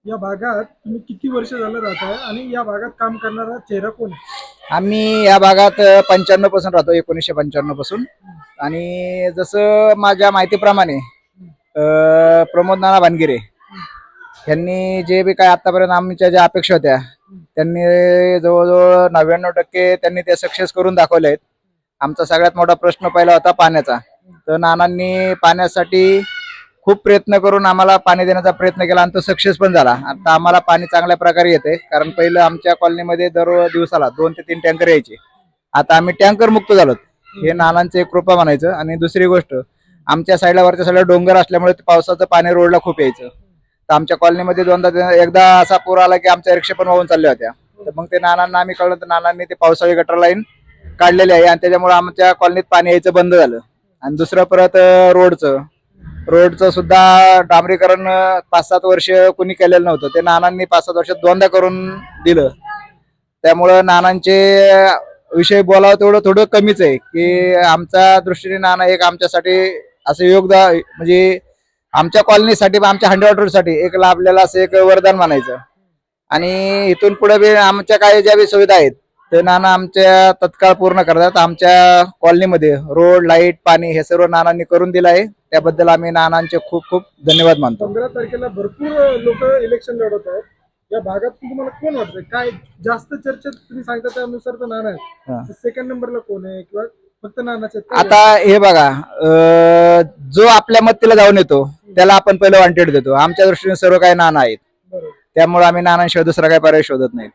या भागात तुम्ही किती वर्ष झालं राहताय आणि या भागात काम करणारा चेहरा कोण आहे? आम्ही या भागात 95 पासून राहतो, 1995 पासून. आणि जसं माझ्या माहितीप्रमाणे प्रमोद नाना भानगिरे यांनी जे बी काय आतापर्यंत आमच्या ज्या अपेक्षा होत्या त्यांनी जवळजवळ 99% त्यांनी ते सक्सेस करून दाखवले आहेत. आमचा सगळ्यात मोठा प्रश्न पहिला होता पाण्याचा. तर नानांनी पाण्यासाठी खूप प्रयत्न करून आम्हाला पाणी देण्याचा प्रयत्न केला आणि तो सक्सेस पण झाला. आता आम्हाला पाणी चांगल्या प्रकारे येते, कारण पहिलं आमच्या कॉलनीमध्ये दर दिवसाला 2 ते 3 टँकर यायचे. आता आम्ही टँकर मुक्त झालो. हे नानांचे एक कृपा म्हणायचं. आणि दुसरी गोष्ट, आमच्या साईडला वरच्या साईडला डोंगर असल्यामुळे पावसाचं पाणी रोडला खूप यायचं. तर आमच्या कॉलनीमध्ये एकदा असा पूर आला की आमच्या रिक्षा पण वाहून चालल्या होत्या. तर मग ते नानांना आम्ही कळलं, तर नानांनी ते पावसाळी गटर लाईन काढलेली आहे आणि त्याच्यामुळे आमच्या कॉलनीत पाणी यायचं बंद झालं. आणि दुसरं परत रोडचं सुद्धा डांबरीकरण 5-7 वर्ष कोणी केलेलं नव्हतं. ते नानांनी 5-7 वर्षात दोनदा करून दिलं. त्यामुळं नानांचे विषय बोलावं तेवढं थोडं कमीच आहे, की आमच्या दृष्टीने नाना एक आमच्यासाठी असं योगदान, म्हणजे आमच्या कॉलनीसाठी, आमच्या हंड्रेडसाठी एक लाभलेलं असं एक वरदान म्हणायचं. आणि इथून पुढे बी आमच्या काही ज्या बी सुविधा आहेत ते नाना आमच्या तत्काळ पूर्ण करतात. आमच्या कॉलनीमध्ये रोड, लाईट, पाणी हे सर्व नानांनी करून दिलं आहे. त्याबद्दल आम्ही नानांचे खूप खूप धन्यवाद मानतो. 15 तारखेला भरपूर लोक इलेक्शन लढवत आहेत. या भागात तुम्हाला कोण वाटतंय? काय जास्त चर्चेत तुम्ही सांगता त्यानुसार तर नाना आहे. सेकंड नंबरला कोण आहे किंवा फक्त नानाचे आहेत? आता हे बघा, जो आपल्या मतीला जाऊन येतो त्याला आपण पहिलं वॉन्टेड देतो. आमच्या दृष्टीने सर्व काही नाना आहेत, बरोबर. त्यामुळे आम्ही नानांशिवाय दुसरा काही पर्याय शोधत नाही.